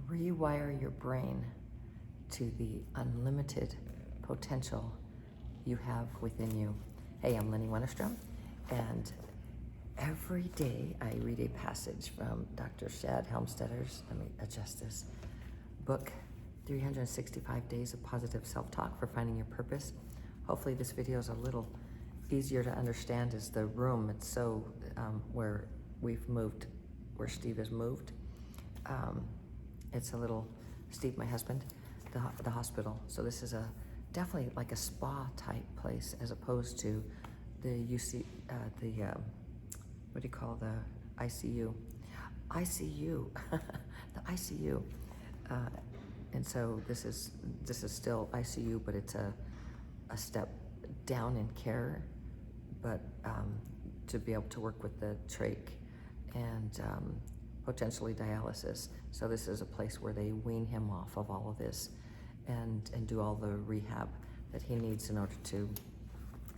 Rewire your brain to the unlimited potential you have within you. Hey, I'm Lenny Wennerstrom, and every day I read a passage from Dr. Shad Helmstedter's, let me adjust this, book, 365 Days of Positive Self-Talk for Finding Your Purpose. Hopefully this video is a little easier to understand as the room. It's so where we've moved, where Steve has moved. It's a little, Steve, my husband, the hospital. So this is definitely like a spa type place as opposed to the UC, what do you call the ICU? ICU, the ICU. And so this is still ICU, but it's a step down in care, but to be able to work with the trach and potentially dialysis. So this is a place where they wean him off of all of this and do all the rehab that he needs in order to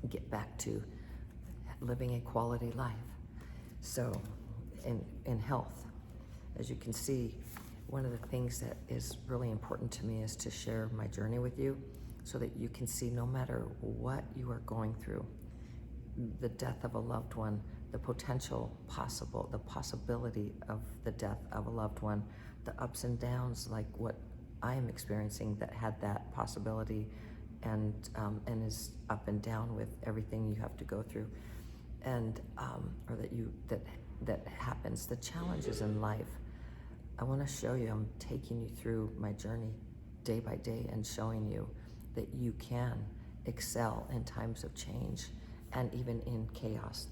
get back to living a quality life. So in health, as you can see, one of the things that is really important to me is to share my journey with you so that you can see no matter what you are going through, the death of a loved one, the potential possible, the possibility of the death of a loved one, the ups and downs like what I am experiencing that had that possibility and is up and down with everything you have to go through and or that happens, the challenges in life. I want to show you, I'm taking you through my journey day by day and showing you that you can excel in times of change and even in chaos.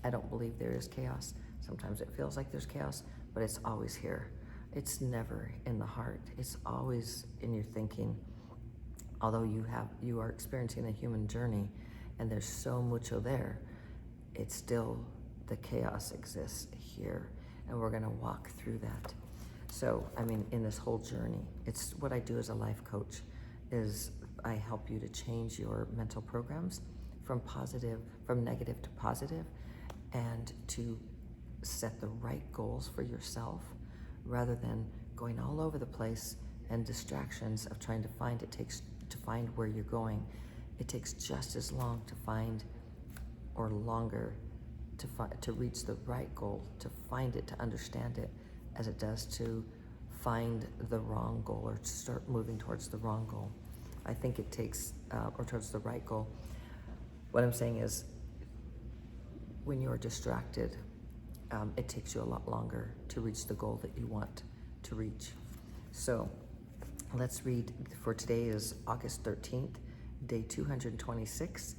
I don't believe there is chaos. Sometimes it feels like there's chaos, but it's always here. It's never in the heart. It's always in your thinking. Although you are experiencing a human journey and there's so mucho there, it's still, the chaos exists here. And we're gonna walk through that. So, I mean, in this whole journey, it's what I do as a life coach is I help you to change your mental programs from negative to positive, and to set the right goals for yourself rather than going all over the place and distractions of trying to find where you're going. It takes just as long to find, or longer to reach the right goal, to find it, to understand it, as it does to find the wrong goal or to start moving towards the wrong goal. I think it takes, or towards the right goal. What I'm saying is, when you're distracted, it takes you a lot longer to reach the goal that you want to reach. So let's read, for today is August 13th, day 226,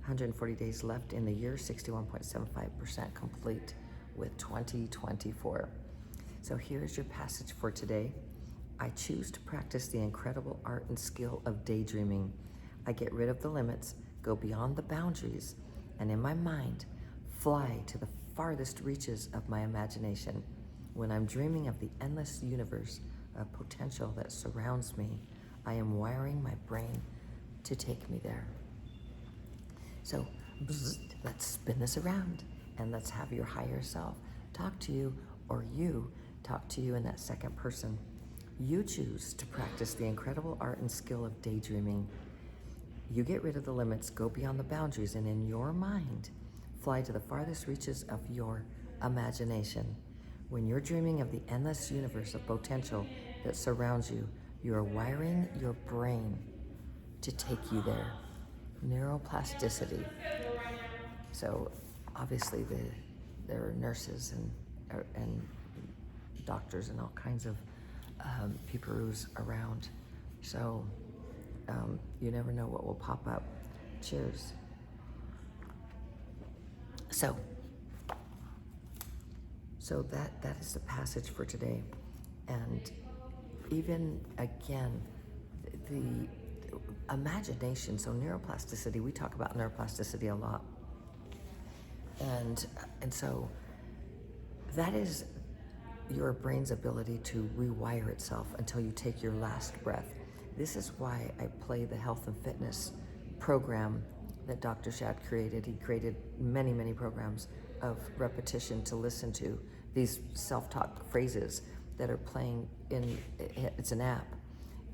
140 days left in the year, 61.75% complete with 2024. So here's your passage for today. I choose to practice the incredible art and skill of daydreaming. I get rid of the limits, go beyond the boundaries, and in my mind, fly to the farthest reaches of my imagination. When I'm dreaming of the endless universe of potential that surrounds me, I am wiring my brain to take me there. So let's spin this around and let's have your higher self talk to you, or you talk to you in that second person. You choose to practice the incredible art and skill of daydreaming. You get rid of the limits, go beyond the boundaries, and in your mind, fly to the farthest reaches of your imagination. When you're dreaming of the endless universe of potential that surrounds you, you are wiring your brain to take you there. Neuroplasticity. So obviously there are nurses and doctors and all kinds of people who's around. So you never know what will pop up. Cheers. So that is the passage for today. And even again, the imagination, so neuroplasticity, we talk about neuroplasticity a lot. And so that is your brain's ability to rewire itself until you take your last breath. This is why I play the health and fitness program that Dr. Shad created. He created many, many programs of repetition to listen to these self-talk phrases that are playing in, it's an app,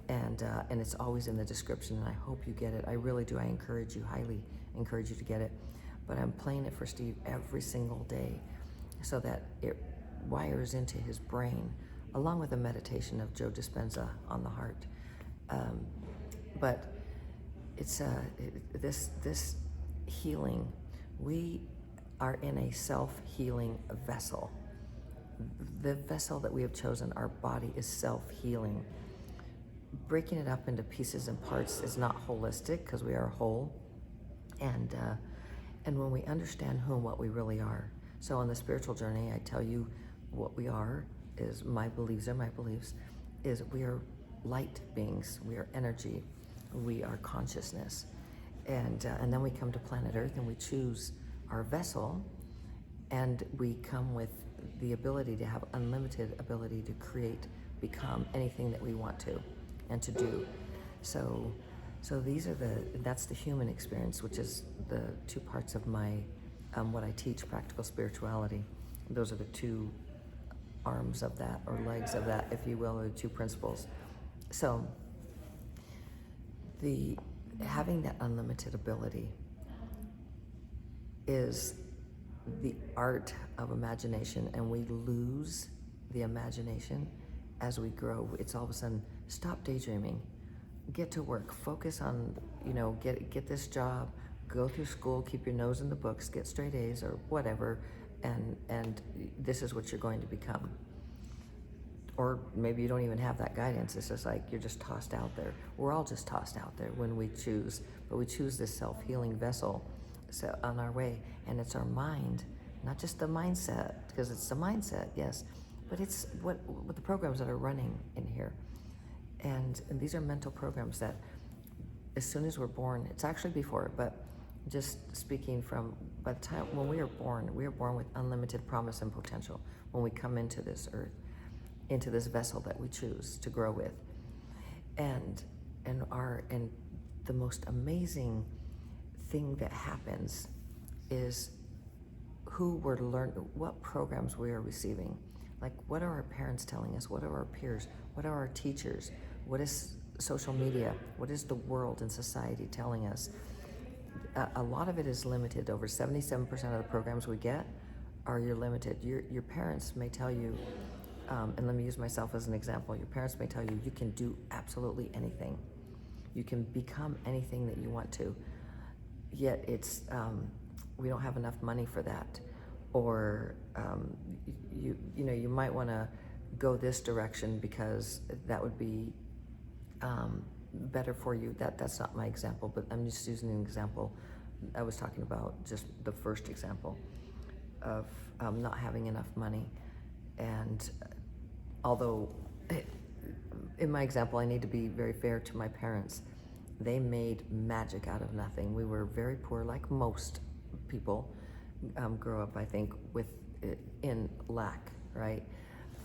and it's always in the description, and I hope you get it. I really do. I encourage you, highly encourage you to get it. But I'm playing it for Steve every single day so that it wires into his brain, along with a meditation of Joe Dispenza on the heart. But it's this healing. We are in a self-healing vessel. The vessel that we have chosen, our body, is self-healing. Breaking it up into pieces and parts is not holistic, because we are whole. And when we understand who and what we really are. So on the spiritual journey, I tell you what we are is my beliefs, is we are light beings, we are energy, we are consciousness. And then we come to planet Earth and we choose our vessel, and we come with the ability to have unlimited ability to create, become anything that we want to and to do. So these are that's the human experience, which is the two parts of my, what I teach, practical spirituality. Those are the two arms of that, or legs of that, if you will, or the two principles. So having that unlimited ability is the art of imagination, and we lose the imagination as we grow. It's all of a sudden, stop daydreaming, get to work, focus on, get this job, go through school, keep your nose in the books, get straight A's or whatever, and this is what you're going to become. Or maybe you don't even have that guidance. It's just like you're just tossed out there. We're all just tossed out there when we choose, but we choose this self-healing vessel on our way. And it's our mind, not just the mindset, because it's the mindset, yes, but it's what the programs that are running in here. And these are mental programs that as soon as we're born, it's actually before, but just speaking from, by the time when we are born with unlimited promise and potential when we come into this earth, into this vessel that we choose to grow with. And the most amazing thing that happens is what programs we are receiving. Like, what are our parents telling us? What are our peers? What are our teachers? What is social media? What is the world and society telling us? A lot of it is limited. Over 77% of the programs we get you're limited. Your parents may tell you, and let me use myself as an example. Your parents may tell you, you can do absolutely anything. You can become anything that you want to. Yet it's, we don't have enough money for that. Or you might want to go this direction because that would be better for you. That's not my example, but I'm just using an example. I was talking about just the first example of not having enough money. And although in my example, I need to be very fair to my parents. They made magic out of nothing. We were very poor, like most people grow up, I think, in lack, right?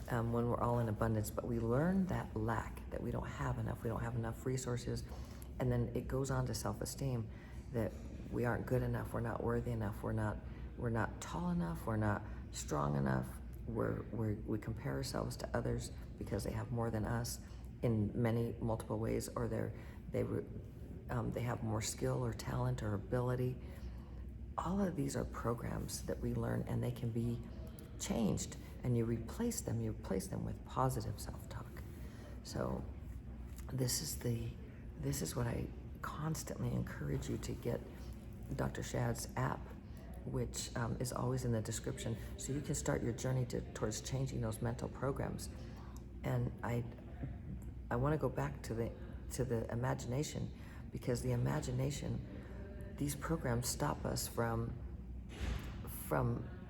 When we're all in abundance, but we learn that lack, that we don't have enough resources, and then it goes on to self-esteem, that we aren't good enough, we're not worthy enough, we're not tall enough, we're not strong enough. We compare ourselves to others because they have more than us in multiple ways, or they have more skill or talent or ability. All of these are programs that we learn, and they can be changed, and you replace them with positive self-talk. So this is what I constantly encourage you to get. Dr. Shad's app, which is always in the description, so you can start your journey towards changing those mental programs. And I want to go back to the imagination, because the imagination, these programs stop us from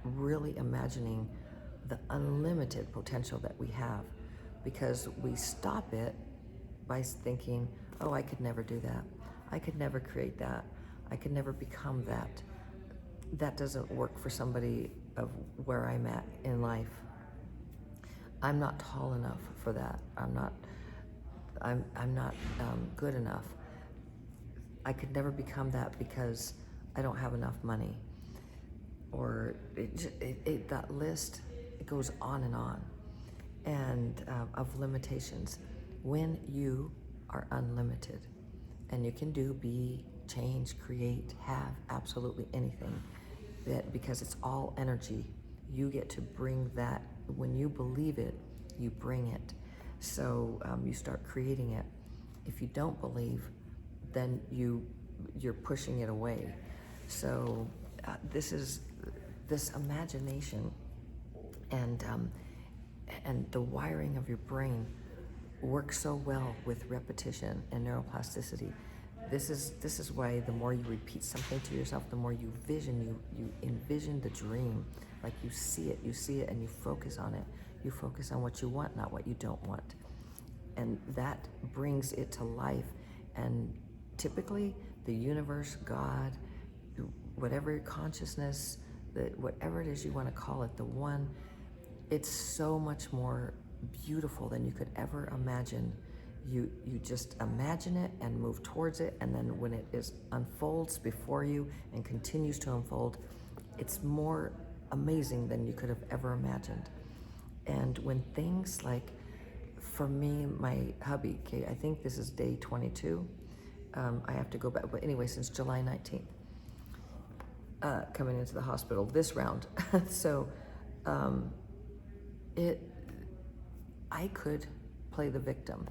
really imagining the unlimited potential that we have, because we stop it by thinking, oh, I could never do that. I could never create that. I could never become that. That doesn't work for somebody of where I'm at in life. I'm not tall enough for that. I'm not good enough. I could never become that because I don't have enough money. Or that list, it goes on and on. and of limitations. When you are unlimited, and you can do, be, change, create, have absolutely anything, that because it's all energy, you get to bring that. When you believe it, you bring it. So you start creating it. If you don't believe, then you're pushing it away. So this is this imagination and the wiring of your brain works so well with repetition and neuroplasticity. This is why the more you repeat something to yourself, the more you envision the dream. Like you see it, and you focus on it. You focus on what you want, not what you don't want. And that brings it to life. And typically the universe, God, whatever your consciousness, whatever it is you want to call it, the one, it's so much more beautiful than you could ever imagine. You just imagine it and move towards it, and then when it unfolds before you and continues to unfold, it's more amazing than you could have ever imagined. And when things like, for me, my hubby, okay, I think this is day 22. I have to go back, but anyway, since July 19th, coming into the hospital this round. So I could play the victim,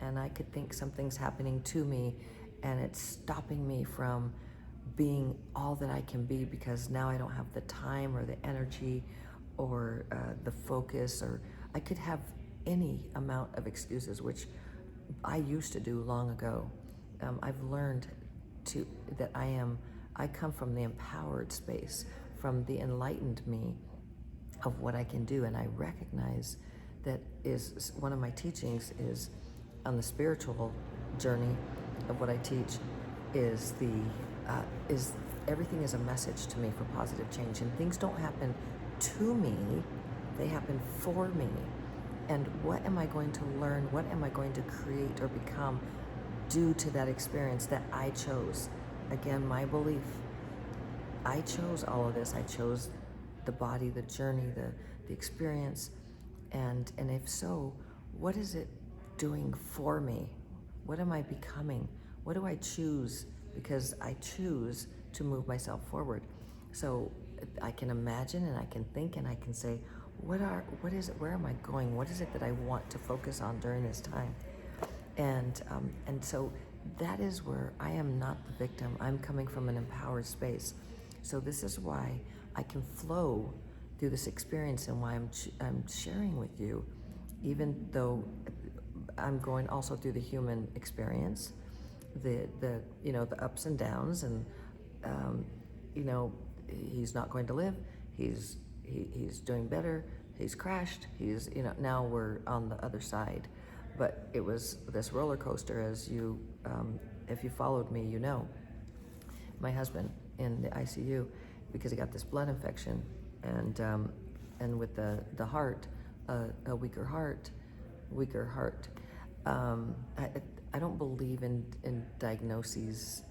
and I could think something's happening to me and it's stopping me from being all that I can be, because now I don't have the time or the energy or the focus, or I could have any amount of excuses, which I used to do long ago. I've learned that I come from the empowered space, from the enlightened me of what I can do, and I recognize that is one of my teachings is on the spiritual journey of what I teach is everything is a message to me for positive change, and things don't happen to me, they happen for me. And what am I going to learn? What am I going to create or become due to that experience that I chose? Again, my belief. I chose all of this. I chose the body, the journey, the experience. And if so, what is it doing for me? What am I becoming? What do I choose? Because I choose to move myself forward. So I can imagine and I can think and I can say, what is it? Where am I going? What is it that I want to focus on during this time? And so that is where I am not the victim. I'm coming from an empowered space. So this is why I can flow through this experience, and why I'm sharing with you, even though I'm going also through the human experience, the ups and downs, and he's not going to live. He's doing better. He's crashed. Now we're on the other side. But it was this roller coaster, as you, if you followed me, my husband in the ICU because he got this blood infection, and with the heart, a weaker heart. I don't believe in diagnoses.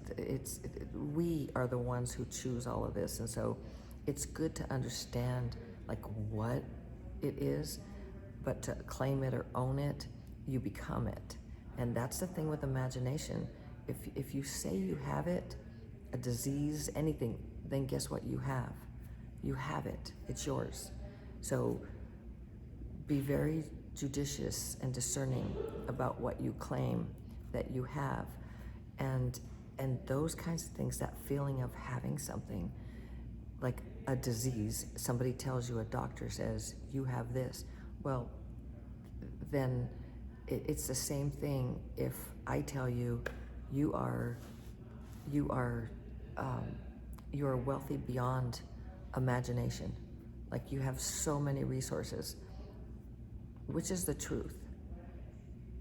We are the ones who choose all of this, and so it's good to understand like what it is, but to claim it or own it, you become it. And that's the thing with imagination. If you say you have it, a disease, anything, then guess what you have? You have it. It's yours. So be very judicious and discerning about what you claim that you have, and those kinds of things, that feeling of having something like a disease. Somebody tells you, a doctor says you have this. Well, then it's the same thing if I tell you you are wealthy beyond imagination, like you have so many resources. Which is the truth?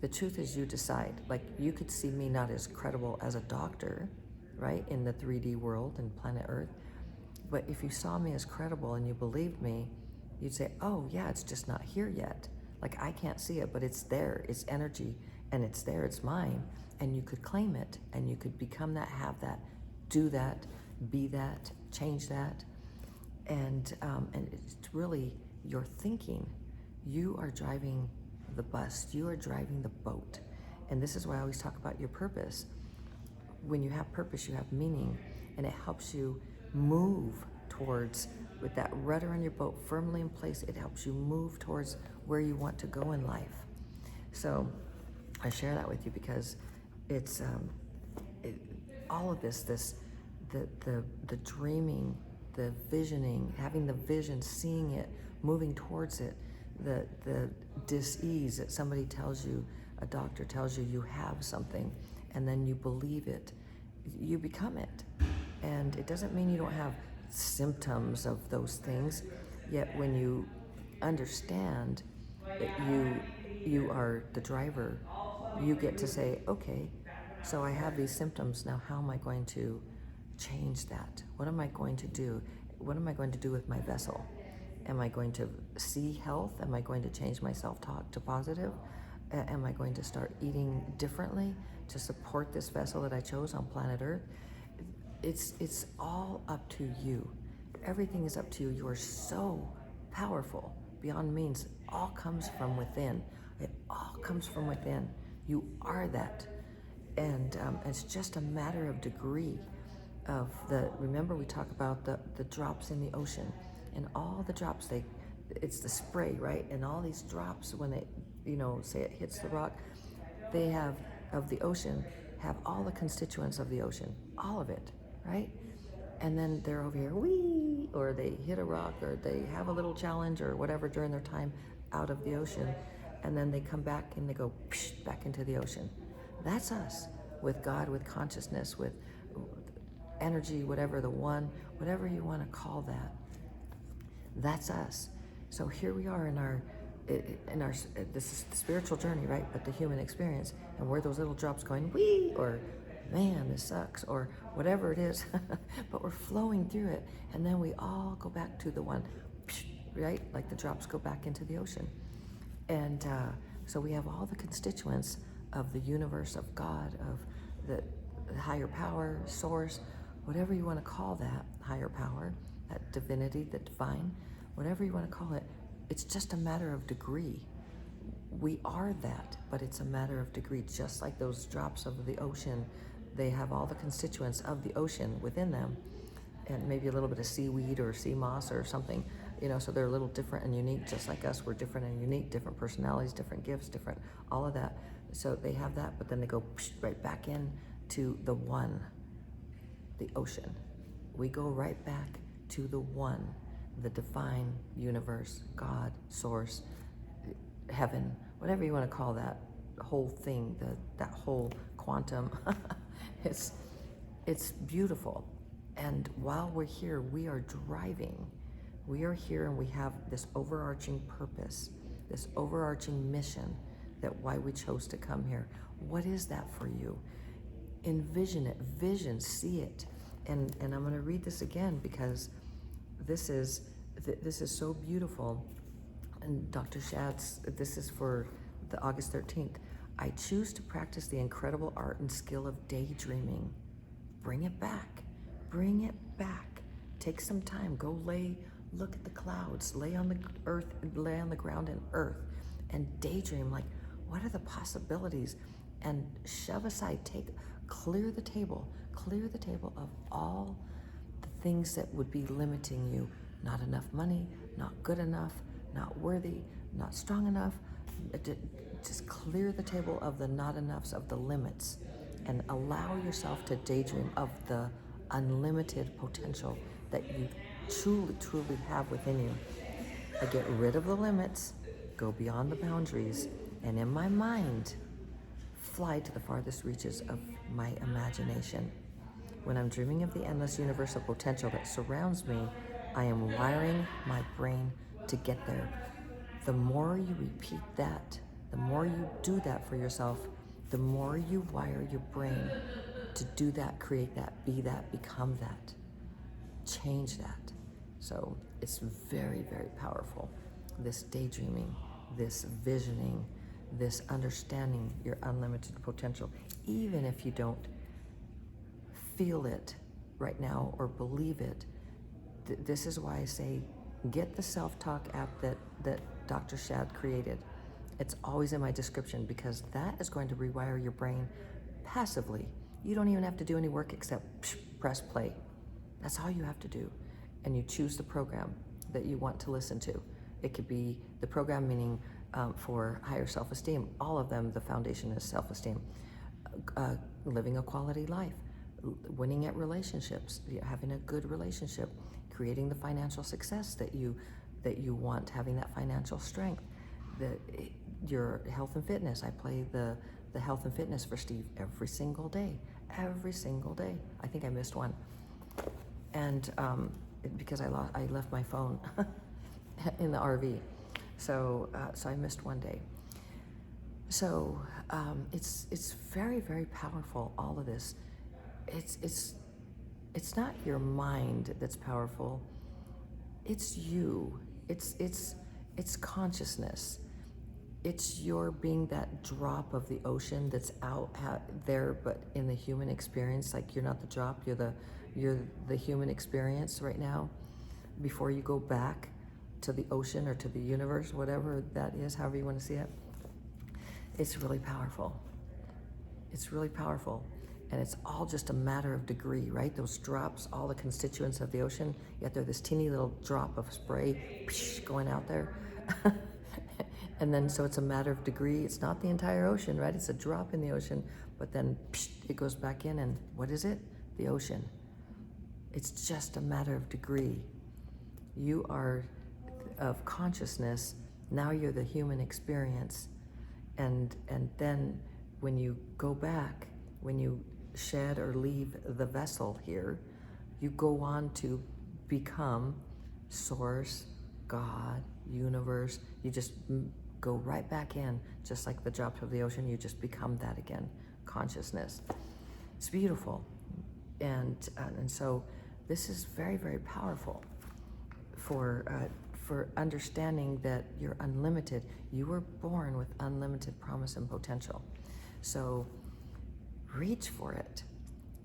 The truth is you decide. Like you could see me not as credible as a doctor, right, in the 3D world and planet Earth, but if you saw me as credible and you believed me, you'd say, oh yeah, it's just not here yet. Like I can't see it, but it's there, it's energy, and it's there, it's mine, and you could claim it, and you could become that, have that, do that, be that, change that, and it's really your thinking. You are driving the bus. You are driving the boat. And this is why I always talk about your purpose. When you have purpose, you have meaning, and it helps you move towards, with that rudder on your boat firmly in place, it helps you move towards where you want to go in life. So I share that with you because it's all of this, the dreaming, the visioning, having the vision, seeing it, moving towards it, the dis-ease that somebody tells you, a doctor tells you you have something, and then you believe it, you become it. And it doesn't mean you don't have symptoms of those things, yet when you understand that you are the driver, you get to say, okay, so I have these symptoms, now how am I going to change that? What am I going to do? What am I going to do with my vessel? Am I going to see health? Am I going to change my self-talk to positive? Am I going to start eating differently to support this vessel that I chose on planet Earth? It's all up to you. Everything is up to you. You are so powerful beyond means. It all comes from within. It all comes from within. You are that. And it's just a matter of degree of remember we talk about the drops in the ocean, and all the drops, it's the spray, right? And all these drops, when it, say it hits the rock, they have, of the ocean, have all the constituents of the ocean, all of it, right? And then they're over here, wee, or they hit a rock, or they have a little challenge or whatever during their time out of the ocean, and then they come back and they go psh, back into the ocean. That's us, with God, with consciousness, with energy, whatever, the one, whatever you want to call that. That's us. So here we are in our this is the spiritual journey, right? But the human experience, and where those little drops going, wee, or man, this sucks, or whatever it is, but we're flowing through it, and then we all go back to the one, right? Like the drops go back into the ocean. And so we have all the constituents of the universe, of God, of the higher power, source, whatever you want to call that higher power, that divinity, the divine, whatever you want to call it. It's just a matter of degree. We are that, but it's a matter of degree. Just like those drops of the ocean, they have all the constituents of the ocean within them, and maybe a little bit of seaweed or sea moss or something, so they're a little different and unique, just like us. We're different and unique, different personalities, different gifts, different, all of that. So they have that, but then they go right back in to the one, the ocean. We go right back to the one, the divine universe, God, source, heaven, whatever you want to call that whole thing, that whole quantum. It's beautiful. And while we're here, we are driving. We are here, and we have this overarching purpose, this overarching mission, that why we chose to come here. What is that for you? Envision it, vision, see it. And I'm going to read this again because this is so beautiful. And Dr. Shad's, this is for the August 13th. I choose to practice the incredible art and skill of daydreaming. Bring it back. Bring it back. Take some time. Go look at the clouds. Lay on the earth, lay on the ground in earth, and daydream. Like, what are the possibilities? And shove aside, clear the table of all the things that would be limiting you. Not enough money, not good enough, not worthy, not strong enough. Just clear the table of the not enoughs, of the limits, and allow yourself to daydream of the unlimited potential that you truly, truly have within you. I get rid of the limits, go beyond the boundaries, and in my mind, fly to the farthest reaches of my imagination. When I'm dreaming of the endless universal potential that surrounds me, I am wiring my brain to get there. The more you repeat that, the more you do that for yourself, the more you wire your brain to do that, create that, be that, become that, change that. So it's very, very powerful. This daydreaming, this visioning, this understanding your unlimited potential, even if you don't feel it right now or believe it. This is why I say, get the self-talk app that Dr. Shad created. It's always in my description because that is going to rewire your brain passively. You don't even have to do any work except press play. That's all you have to do. And you choose the program that you want to listen to. It could be the program meaning for higher self-esteem. All of them, the foundation is self-esteem. Living a quality life, winning at relationships, having a good relationship, creating the financial success that you want, having that financial strength, your health and fitness. I play the health and fitness for Steve every single day. I think I missed one, and because I left my phone in the RV, so I missed one day. So it's very, very powerful. All of this, it's not your mind that's powerful. It's you. It's consciousness. It's your being that drop of the ocean that's out there, but in the human experience. Like, you're not the drop. You're the human experience right now. Before you go back to the ocean or to the universe, whatever that is, however you want to see it. It's really powerful. It's really powerful. And it's all just a matter of degree, right? Those drops, all the constituents of the ocean, yet they're this teeny little drop of spray going out there. And then, so it's a matter of degree. It's not the entire ocean, right? It's a drop in the ocean, but then it goes back in, and what is it? The ocean. It's just a matter of degree. You are of consciousness. Now you're the human experience. And then when you go back, when you shed or leave the vessel here, you go on to become source, God, universe. You just go right back in, just like the drops of the ocean. You just become that again, consciousness. It's beautiful. And so this is very, very powerful for understanding that you're unlimited. You were born with unlimited promise and potential. So reach for it.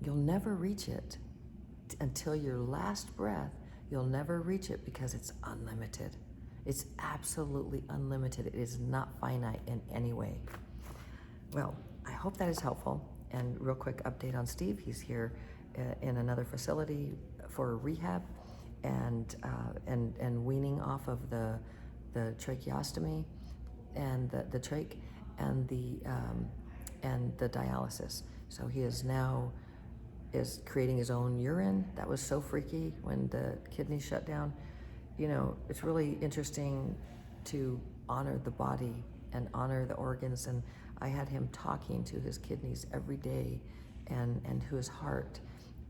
You'll never reach it until your last breath. You'll never reach it because it's unlimited. It's absolutely unlimited. It is not finite in any way. Well, I hope that is helpful. And real quick update on Steve. He's here in another facility for rehab and weaning off of the tracheostomy and the trach and the dialysis. So he is now creating his own urine. That was so freaky when the kidneys shut down. You know, it's really interesting to honor the body and honor the organs. And I had him talking to his kidneys every day and to his heart,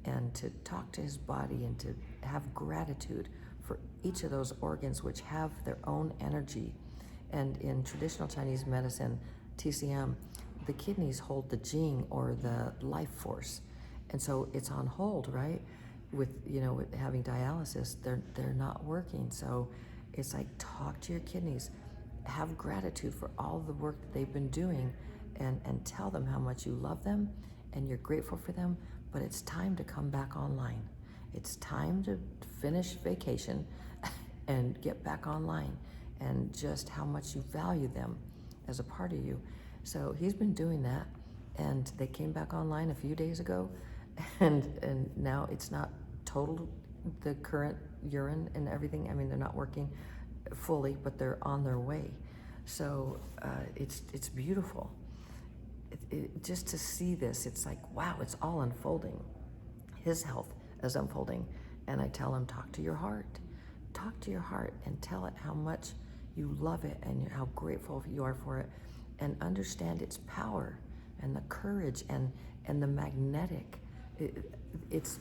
and to talk to his body and to have gratitude for each of those organs, which have their own energy. And in traditional Chinese medicine, TCM, the kidneys hold the jing, or the life force. And so it's on hold, right? With having dialysis, they're not working. So it's like, talk to your kidneys, have gratitude for all the work that they've been doing, and tell them how much you love them and you're grateful for them. But it's time to come back online. It's time to finish vacation and get back online, and just how much you value them as a part of you. So he's been doing that, and they came back online a few days ago, and now it's not total, the current urine and everything. I mean, they're not working fully, but they're on their way. So it's beautiful. Just to see this, it's like, wow, it's all unfolding. His health is unfolding. And I tell him, talk to your heart. Talk to your heart and tell it how much you love it and how grateful you are for it, and understand its power and the courage and the magnetic. It's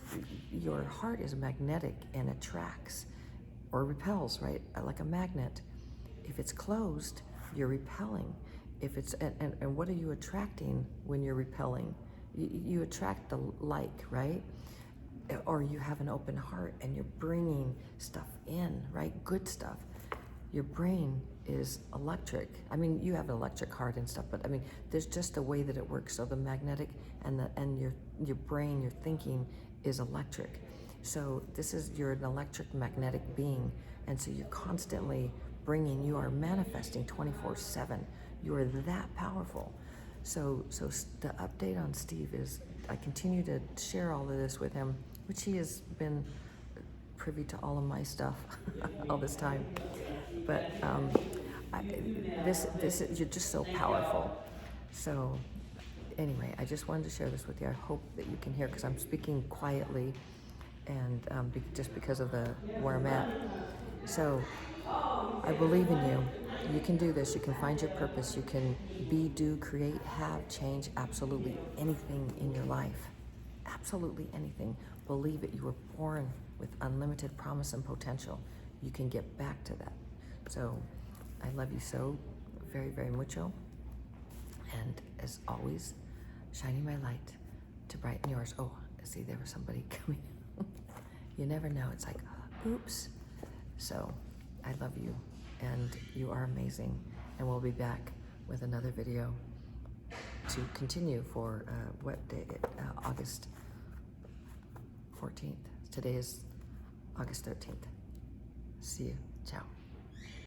your heart is magnetic and attracts or repels, right? Like a magnet. If it's closed, you're repelling. If it's and what are you attracting when you're repelling? You attract the like, right? Or you have an open heart and you're bringing stuff in, right? Good stuff. Your brain is electric. I mean, you have an electric heart and stuff, but I mean, there's just a way that it works. So the magnetic and your brain, your thinking is electric. So you're an electric magnetic being, and so you're constantly bringing, you are manifesting 24/7. You are that powerful. So the update on Steve is I continue to share all of this with him, which he has been privy to all of my stuff all this time. But this is, you're just so powerful. So anyway, I just wanted to share this with you. I hope that you can hear, because I'm speaking quietly, and just because of where I'm at. So I believe in you. You can do this. You can find your purpose. You can be, do, create, have, change absolutely anything in your life. Absolutely anything. Believe it. You were born with unlimited promise and potential. You can get back to that. So I love you so very, very mucho. And as always, shining my light to brighten yours. Oh, see, there was somebody coming. You never know. It's like, oops. So I love you, and you are amazing. And we'll be back with another video to continue for what day? August 14th. Today is August 13th. See you. Ciao.